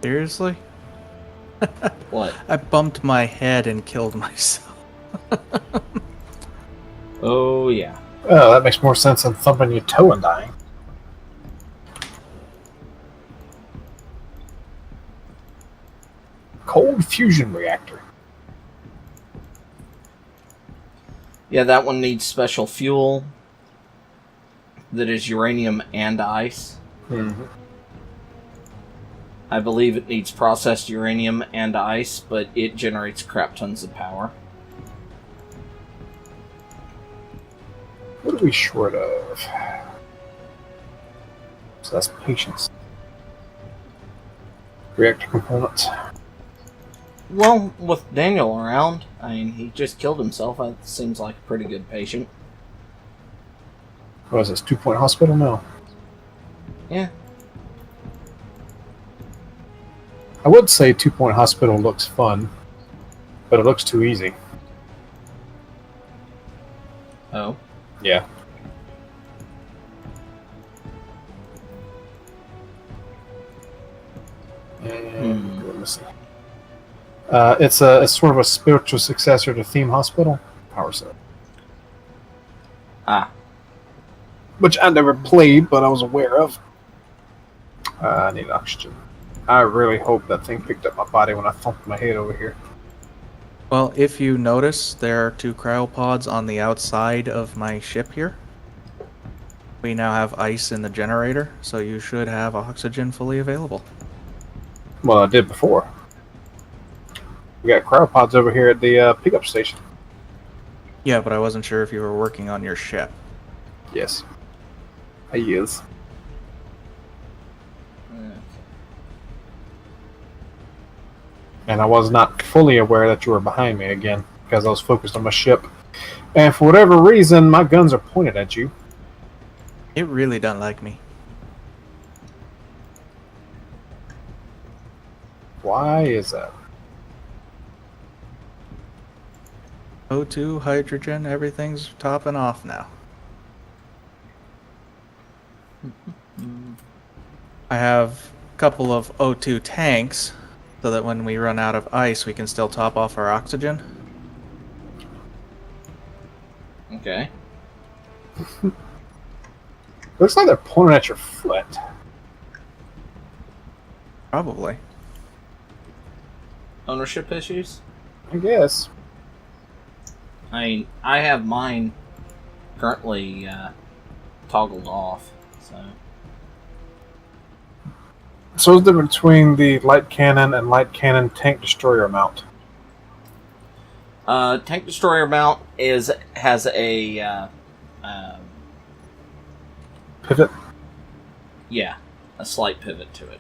Seriously? What? I bumped my head and killed myself. Oh, yeah. Oh, that makes more sense than thumping your toe and dying. Cold fusion reactor. Yeah, that one needs special fuel that is uranium and ice. Mm-hmm. I believe it needs processed uranium and ice, but it generates crap tons of power. What are we short of? So that's patience. Reactor components. Well, with Daniel around, I mean, he just killed himself. That seems like a pretty good patient. What is this, 2-point hospital? No. Yeah. I would say 2-point hospital looks fun, but it looks too easy. Oh. Yeah. And let me see. It's sort of a spiritual successor to Theme Hospital. Power Set. Ah. Which I never played, but I was aware of. I need oxygen. I really hope that thing picked up my body when I thumped my head over here. Well, if you notice, there are 2 cryopods on the outside of my ship here. We now have ice in the generator, so you should have oxygen fully available. Well, I did before. We got cryopods over here at the pickup station. Yeah, but I wasn't sure if you were working on your ship. Yes. I is. And I was not fully aware that you were behind me again, because I was focused on my ship. And for whatever reason, my guns are pointed at you. It really doesn't like me. Why is that? O2, hydrogen, everything's topping off now. I have a couple of O2 tanks, so that when we run out of ice, we can still top off our oxygen. Okay. Looks like they're pointing at your foot. Probably. Ownership issues? I guess. I mean, I have mine currently toggled off, so... So what's the difference between the light cannon and light cannon tank destroyer mount? Tank destroyer mount has a Pivot? yeah, a slight pivot to it.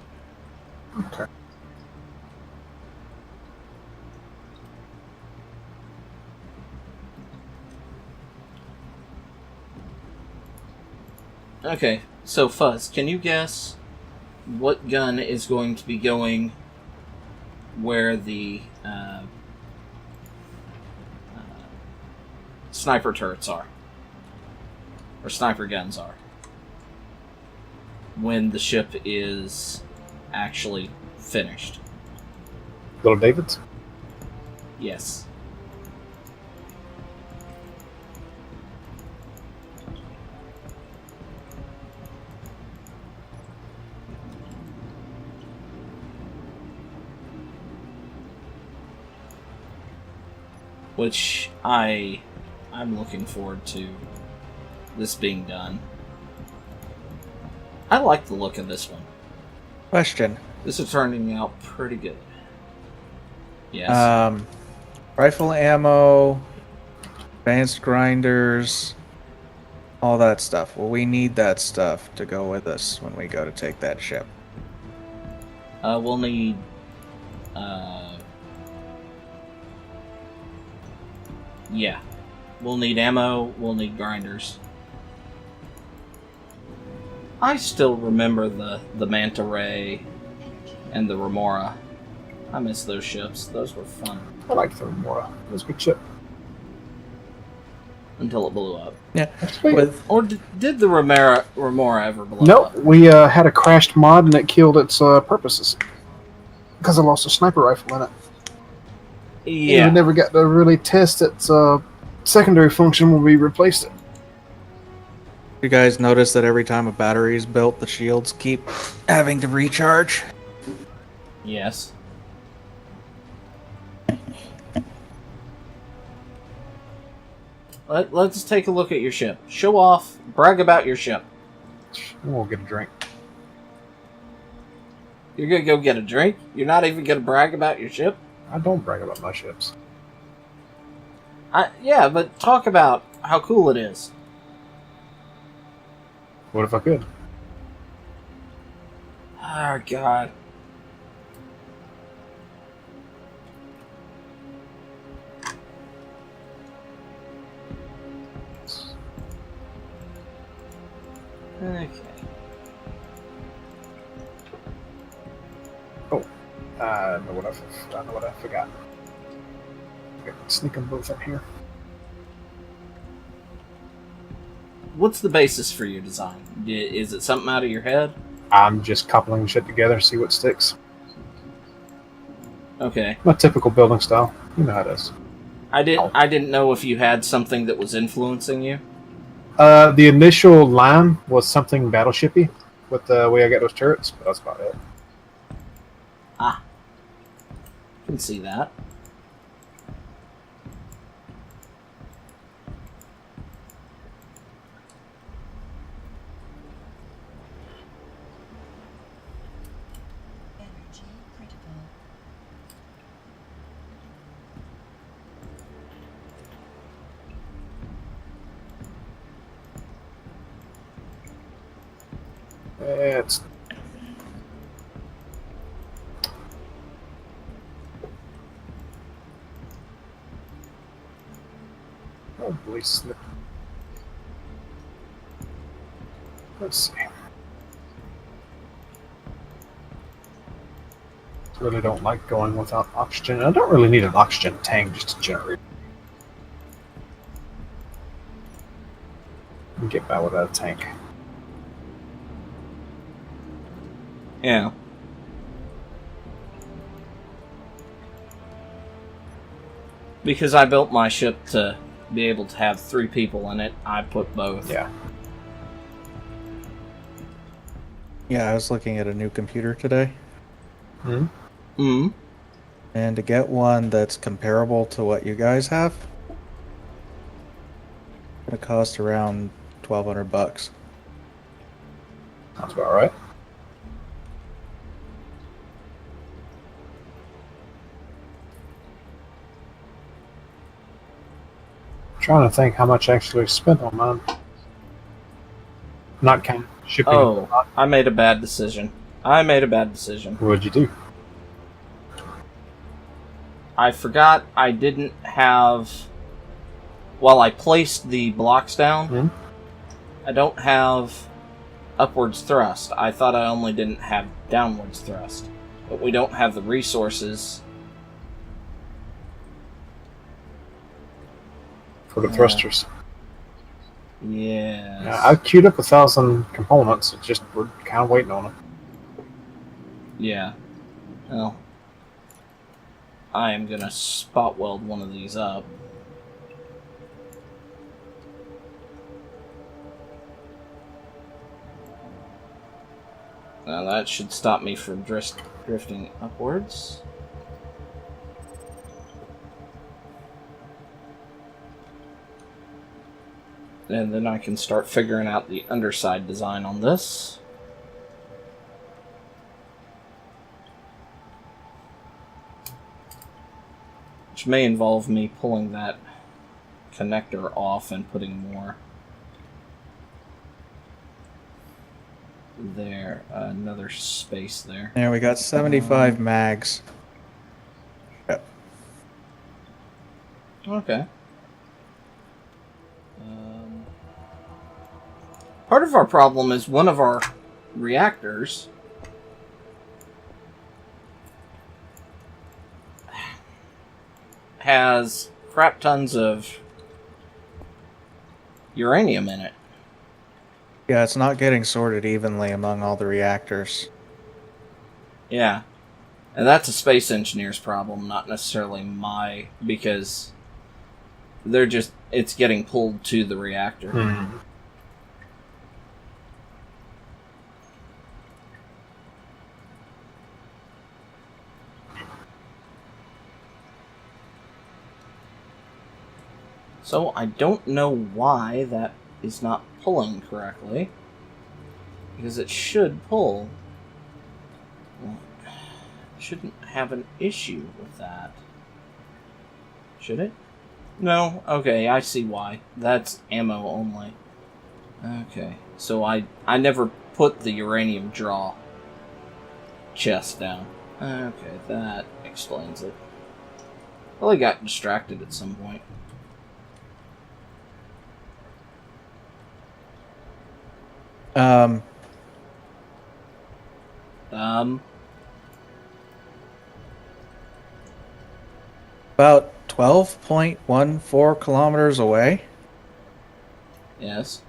Okay. Okay, so Fuzz, can you guess what gun is going to be going where the sniper turrets are? Or sniper guns are? When the ship is actually finished. Little David's? Yes. Which I'm looking forward to this being done. I like the look of this one. Question. This is turning out pretty good. Yes. Rifle ammo, advanced grinders, all that stuff. Well, we need that stuff to go with us when we go to take that ship. We'll need yeah. We'll need ammo, we'll need grinders. I still remember the Manta Ray and the Remora. I miss those ships. Those were fun. I like the Remora. It was a good ship. Until it blew up. Yeah. With Or did the Remora ever blow nope, up? we had a crashed mod and it killed its purposes. because I lost a sniper rifle in it. Yeah. We never got to really test its secondary function when we replaced it. You guys notice that every time a battery is built, the shields keep having to recharge? Yes. Let's take a look at your ship. Show off, brag about your ship. We'll get a drink. You're gonna go get a drink? You're not even gonna brag about your ship? I don't brag about my ships. Yeah, but talk about how cool it is. What if I could? Oh, God. Okay. Oh, I know what I forgot. Okay, sneak them both in here. What's the basis for your design? Is it something out of your head? I'm just coupling shit together, see what sticks. Okay. My typical building style. You know how it is. I didn't know if you had something that was influencing you. The initial line was something battleshipy with the way I got those turrets, but that's about it. Ah. Can see that. Energy critical. It's probably snip. Let's see. Really don't like going without oxygen. I don't really need an oxygen tank just to generate. I can get by without a tank. Yeah. Because I built my ship to be able to have 3 people in it, I put both. Yeah. Yeah, I was looking at a new computer today, Hmm? Hmm. and to get one that's comparable to what you guys have, it's gonna cost around $1,200. That's about right. Trying to think how much I actually spent on mine. Not counting shipping. Oh, I made a bad decision. What'd you do? I forgot I didn't have... While I placed the blocks down, Hmm? I don't have upwards thrust. I thought I only didn't have downwards thrust. But we don't have the resources. For the thrusters. Yes. Yeah, I queued up 1,000 components. It's just we're kind of waiting on them. Yeah. Well, I am gonna spot weld one of these up. Now that should stop me from drifting upwards. And then I can start figuring out the underside design on this. Which may involve me pulling that connector off and putting more there. Another space there. There, we got 75 mags. Yep. Okay. Part of our problem is one of our reactors has crap tons of uranium in it. Yeah, it's not getting sorted evenly among all the reactors. Yeah. And that's a space engineer's problem, not necessarily my, because it's getting pulled to the reactor. Hmm. So I don't know why that is not pulling correctly. Because it should pull. Well, shouldn't have an issue with that. Should it? No? Okay, I see why. That's ammo only. Okay, so I never put the uranium draw chest down. Okay, that explains it. Well, I got distracted at some point. About 12.14 kilometers away, Yes.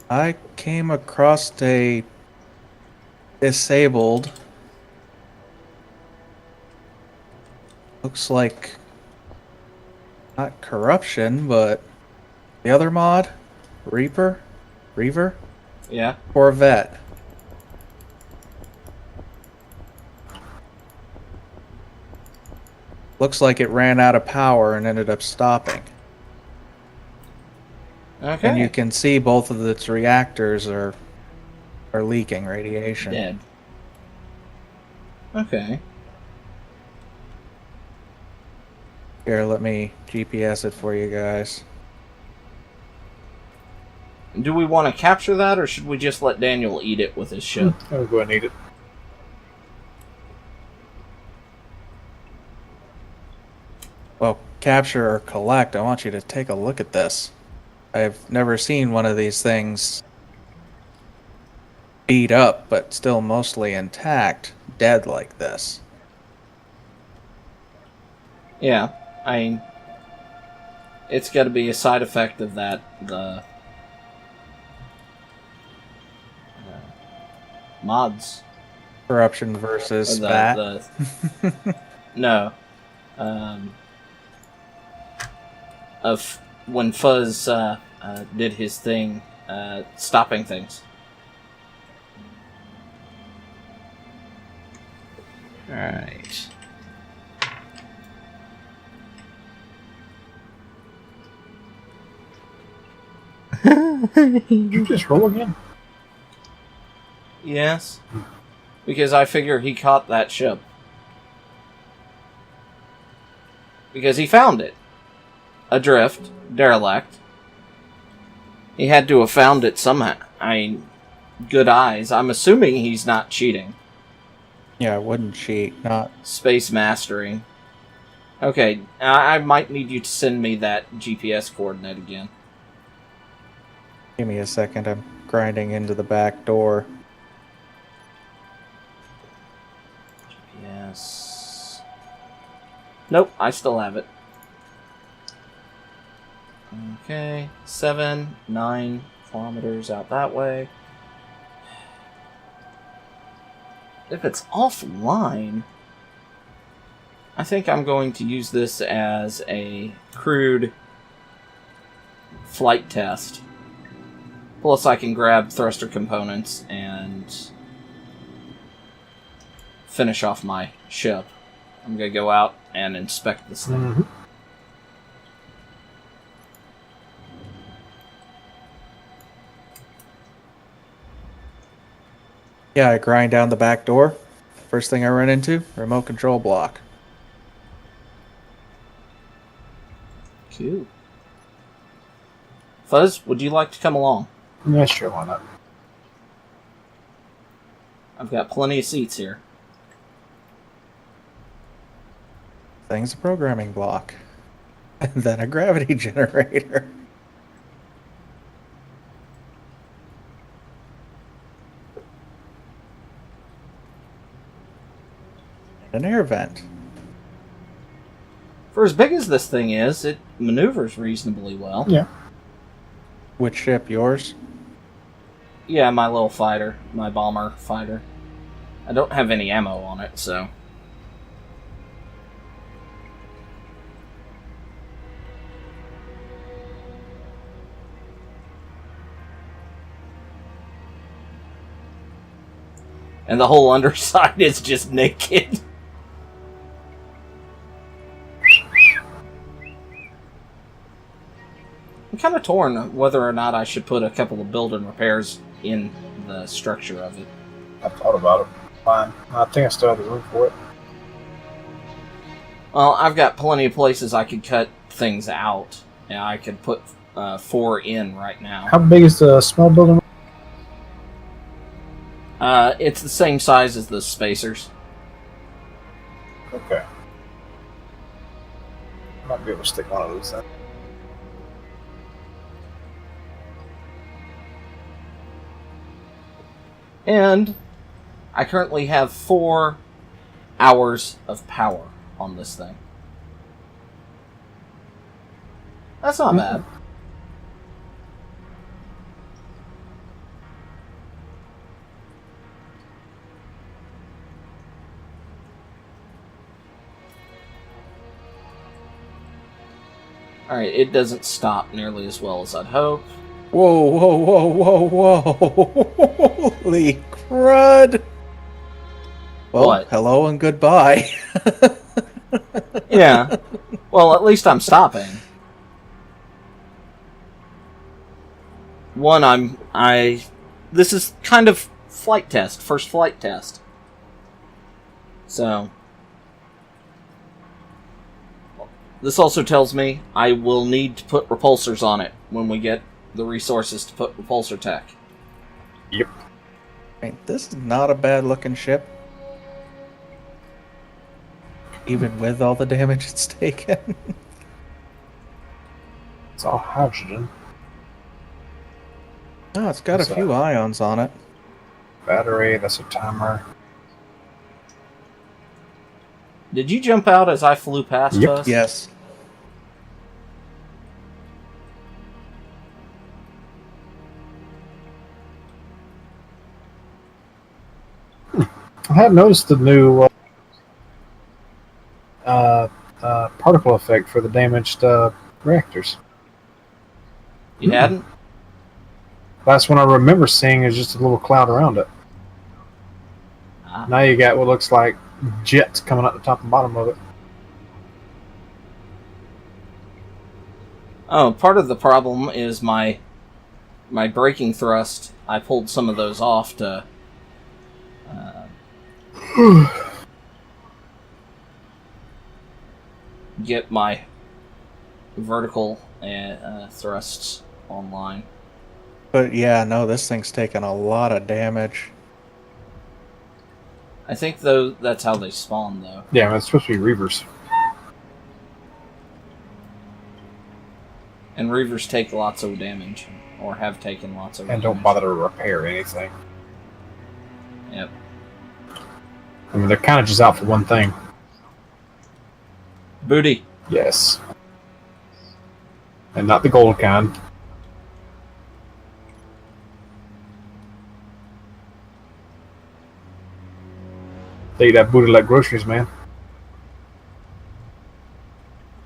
I came across a disabled, looks like, not corruption, but the other mod, Reaver, Yeah. Corvette. Looks like it ran out of power and ended up stopping. Okay. And you can see both of its reactors are leaking radiation. Dead. Okay. Here, let me GPS it for you guys. Do we want to capture that, or should we just let Daniel eat it with his ship? I'll go and eat it. Well, capture or collect, I want you to take a look at this. I've never seen one of these things beat up, but still mostly intact, dead like this. Yeah, I mean, it's got to be a side effect of the mods. Corruption versus fat. No. Of when Fuzz did his thing, stopping things. Alright. Did you just roll again? Yes. Because I figure he caught that ship. Because he found it. Adrift. Derelict. He had to have found it somehow. I mean, good eyes. I'm assuming he's not cheating. Yeah, I wouldn't cheat. Not. Space mastery. Okay, I might need you to send me that GPS coordinate again. Give me a second. I'm grinding into the back door. Yes. Nope, I still have it. Okay, 9 kilometers out that way. If it's offline, I think I'm going to use this as a crude flight test. Plus, I can grab thruster components and finish off my ship. I'm going to go out and inspect this thing. Mm-hmm. Yeah, I grind down the back door. First thing I run into, remote control block. Cool. Fuzz, would you like to come along? Yeah, sure, why not? I've got plenty of seats here. Thing's a programming block. And then a gravity generator. An air vent. For as big as this thing is, it maneuvers reasonably well. Yeah. Which ship? Yours? Yeah, my little fighter. My bomber fighter. I don't have any ammo on it, so... And the whole underside is just naked. I'm kind of torn whether or not I should put a couple of build-in repairs in the structure of it. I thought about it. Fine. I think I still have the room for it. Well, I've got plenty of places I could cut things out. Yeah, I could put 4 in right now. How big is the small building? It's the same size as the spacers. Okay. Might be able to stick one of those then. And I currently have 4 hours of power on this thing. That's not bad. Alright, it doesn't stop nearly as well as I'd hope. Whoa, whoa, whoa, whoa, whoa. Holy crud. Well, What? hello and goodbye. Yeah. Well, at least I'm stopping. One, this is kind of first flight test. So, this also tells me I will need to put repulsors on it when we get the resources to put repulsor tech. Yep. I mean, this is not a bad looking ship. Even with all the damage it's taken. It's all hydrogen. Oh, it's got a few ions on it. Battery, that's a timer. Did you jump out as I flew past us? Yes. I had noticed the new particle effect for the damaged reactors. You hadn't? Last one I remember seeing is just a little cloud around it. Ah. Now you got what looks like jets coming out the top and bottom of it. Oh, part of the problem is my braking thrust. I pulled some of those off to get my vertical thrusts online. But yeah, no, this thing's taken a lot of damage. I think though that's how they spawn though. Yeah, it's supposed to be Reavers. And Reavers take lots of damage, or have taken lots of And damage. don't bother to repair anything. Yep. I mean, they're kind of just out for one thing. Booty. Yes. And not the gold kind. They eat that booty like groceries, man.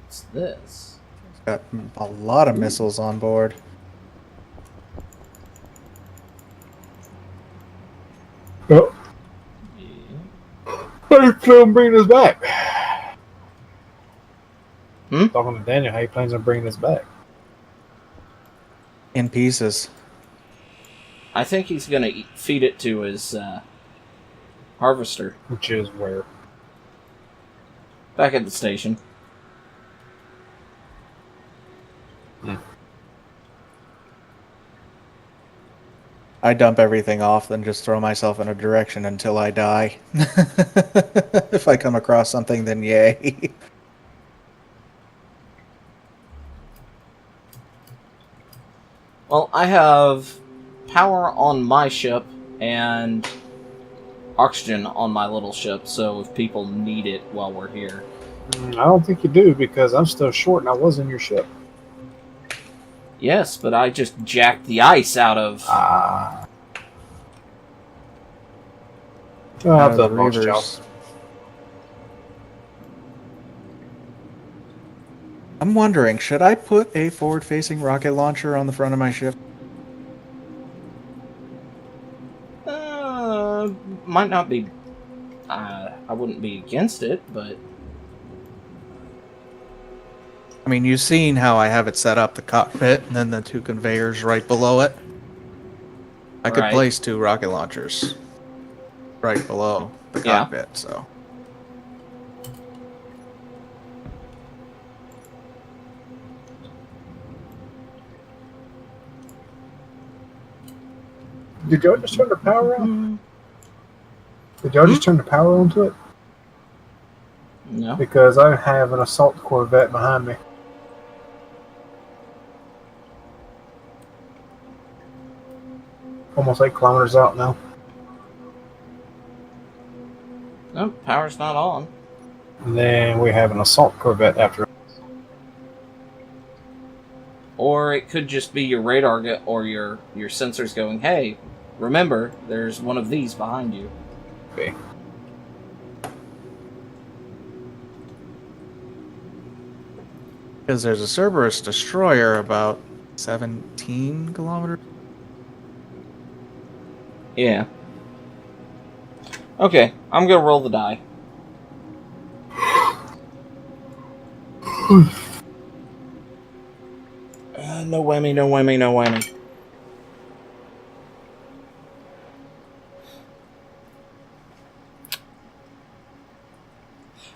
What's this? It's got a lot of missiles on board. Oh. Yeah. How you bringing us back? Talking to Daniel, how he plans on bringing us back? In pieces. I think he's gonna feed it to his harvester Which is where? back at the station. I dump everything off, then just throw myself in a direction until I die. If I come across something, then yay. Well, I have power on my ship and oxygen on my little ship, so if people need it while we're here. I don't think you do, because I'm still short and I was in your ship. Yes, but I just jacked the ice out of... Oh, I've the done most Reavers. jobs. I'm wondering, should I put a forward-facing rocket launcher on the front of my ship? Might not be. I wouldn't be against it, but I mean, you've seen how I have it set up, the cockpit, and then the 2 conveyors right below it. I could Right. place 2 rocket launchers right below the Yeah. cockpit, so. Did y'all just turn the power on? mm, Did y'all just turn the power on to it? no. Because I have an assault corvette behind me. Almost 8 kilometers out now. No, power's not on. And then we have an assault corvette after. Or it could just be your radar or your sensors going, hey, remember, there's one of these behind you. Okay. Because there's a Cerberus destroyer about 17 kilometers. Yeah. Okay, I'm gonna roll the die. No whammy, no whammy, no whammy.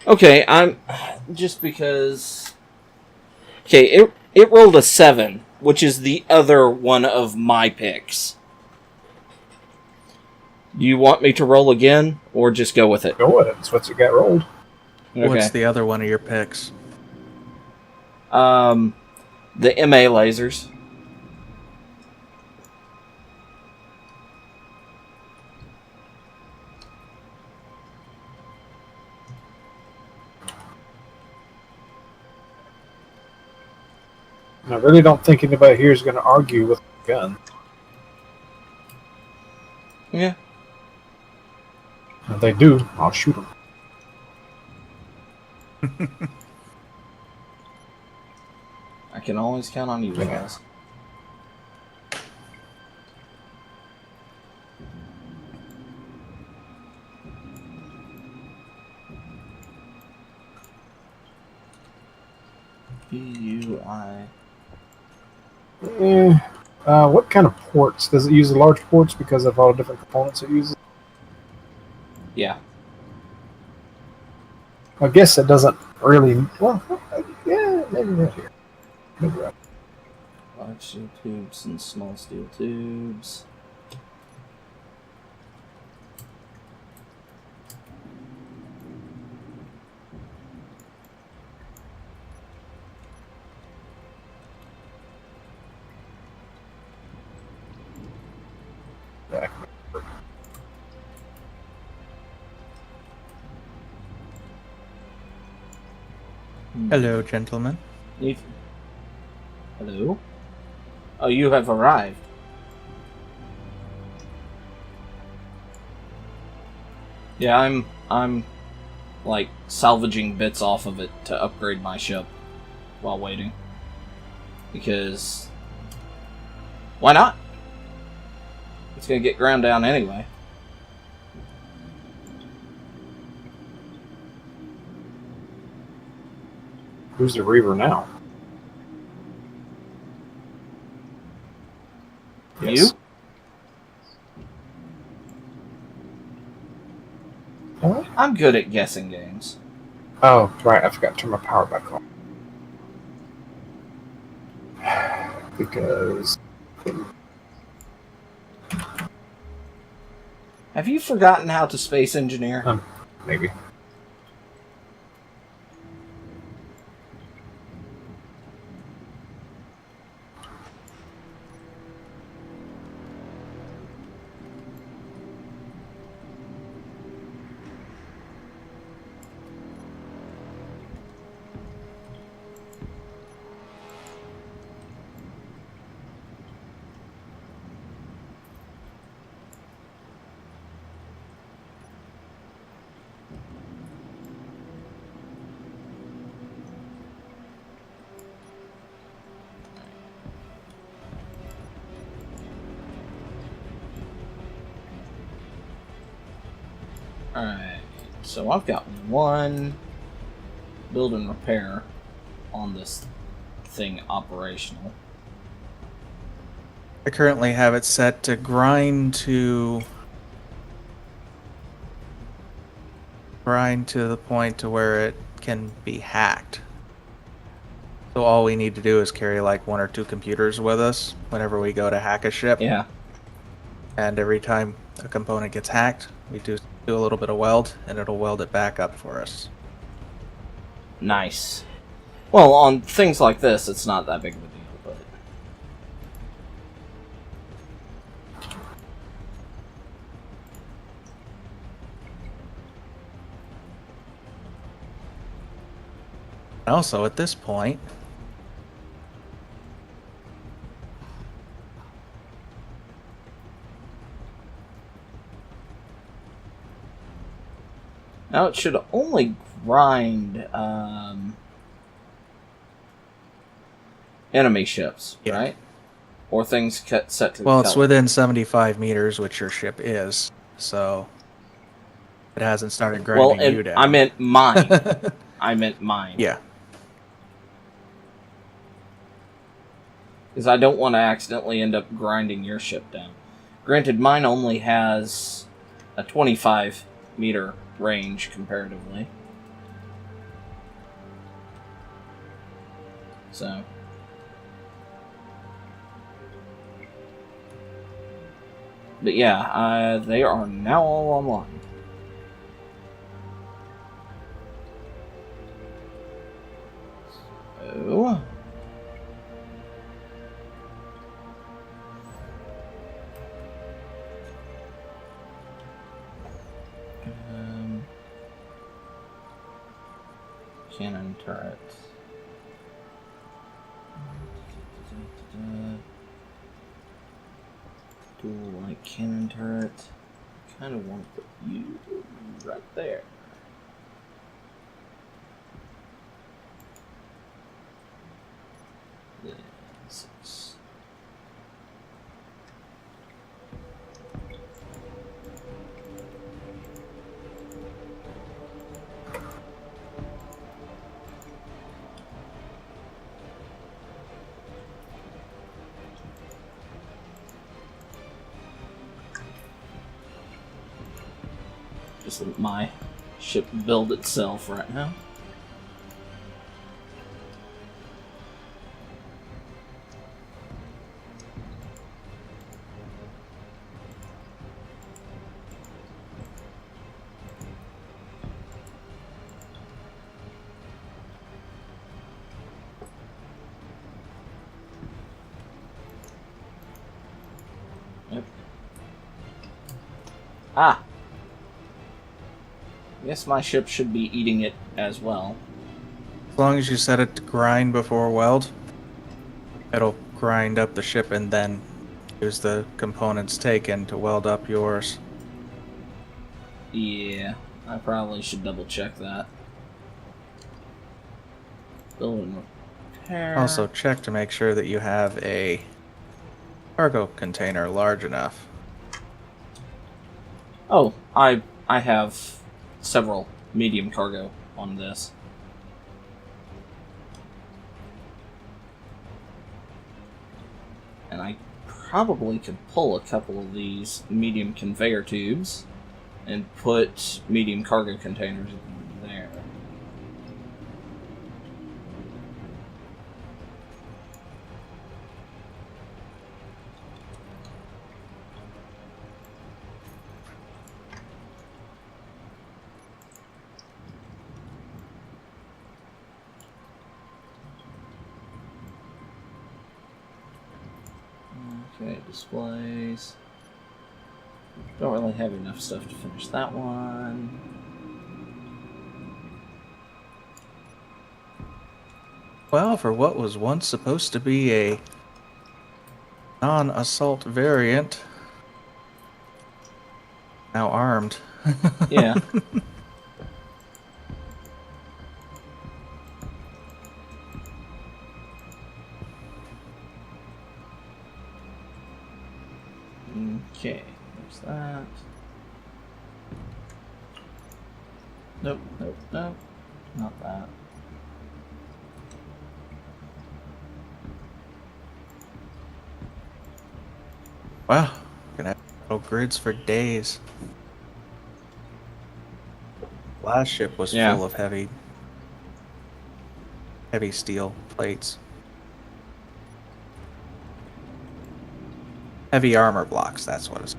Okay, I'm just because. Okay, it rolled a 7, which is the other one of my picks. Do you want me to roll again, or just go with it? Go with it. That's what you got rolled. Okay. What's the other one of your picks? The MA lasers. And I really don't think anybody here is going to argue with a gun. Yeah. And if they do, I'll shoot them. I can always count on you Yeah. guys. PUI. What kind of ports? Does it use the large ports because of all the different components it uses? Yeah. I guess it doesn't really. Well, yeah, maybe right here. Maybe right. Large steel tubes and small steel tubes. Back. Hello, gentlemen. Hello? Oh, you have arrived. Yeah, I'm like salvaging bits off of it to upgrade my ship while waiting. Because why not? It's gonna get ground down anyway. Who's the Reaver now? You? What? I'm good at guessing games. Oh, right. I forgot to turn my power back on. Because. Have you forgotten how to space engineer? Maybe. Alright, so I've got one build and repair on this thing operational. I currently have it set to grind to the point to where it can be hacked. So all we need to do is carry like 1 or 2 computers with us whenever we go to hack a ship. Yeah. And every time a component gets hacked, we do a little bit of weld, and it'll weld it back up for us. Nice. Well, on things like this, it's not that big of a deal, but... Also, at this point, Now it should only grind enemy ships, Yeah. right? Or things set to well, it's color. within 75 meters, which your ship is, so it hasn't started grinding you down. I meant mine. I meant mine. Yeah. Because I don't want to accidentally end up grinding your ship down. Granted, mine only has a 25 meter range comparatively. So... But yeah, they are now all online. So... cannon turret. Dual light cannon turret. Kind of want to put you right there. Yeah, 6. Just let my ship build itself right now. Yep. Ah! Guess my ship should be eating it as well. As long as you set it to grind before weld, it'll grind up the ship and then use the components taken to weld up yours. Yeah, I probably should double check that. Build and repair. Also, check to make sure that you have a cargo container large enough. Oh, I have several medium cargo on this. And I probably could pull a couple of these medium conveyor tubes and put medium cargo containers there. Okay, displays. Don't really have enough stuff to finish that one. Well, for what was once supposed to be a non-assault variant, now armed. Yeah. Okay, there's that. Nope, nope, nope. Not that. Wow, gonna have no grids for days. Last ship was Yeah. full of heavy steel plates. Heavy armor blocks, that's what it's.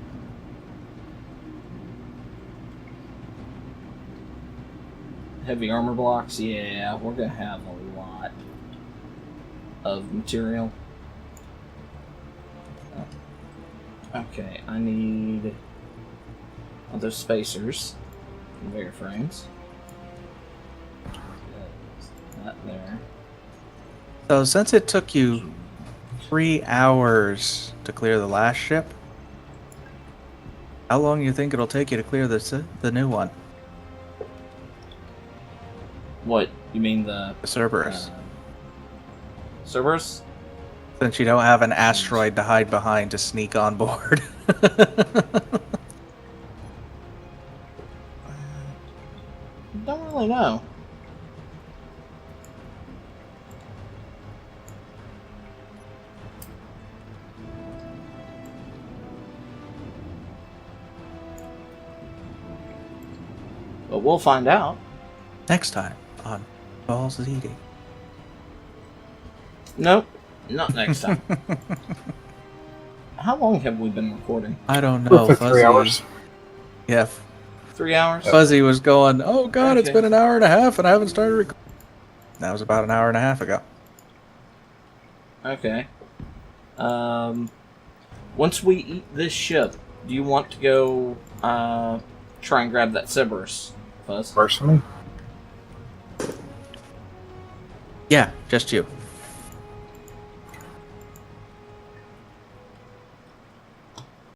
Heavy armor blocks? Yeah, we're gonna have a lot of material. Okay, I need other spacers, conveyor frames. That there. So since it took you 3 hours to clear the last ship, how long do you think it'll take you to clear the new one? What, you mean the The Cerberus. Cerberus? Since you don't have an asteroid to hide behind to sneak on board. Don't really know. But we'll find out. Next time on Balls Eating. Nope, not next time. How long have we been recording? I don't know. For 3 hours. Yeah, 3 hours? Fuzzy was going, oh god, it's Okay. been an hour and a half and I haven't started recording. That was about an hour and a half ago. Okay. Once we eat this ship, do you want to go try and grab that Cerberus, Fuzz? Personally, Yeah, just you.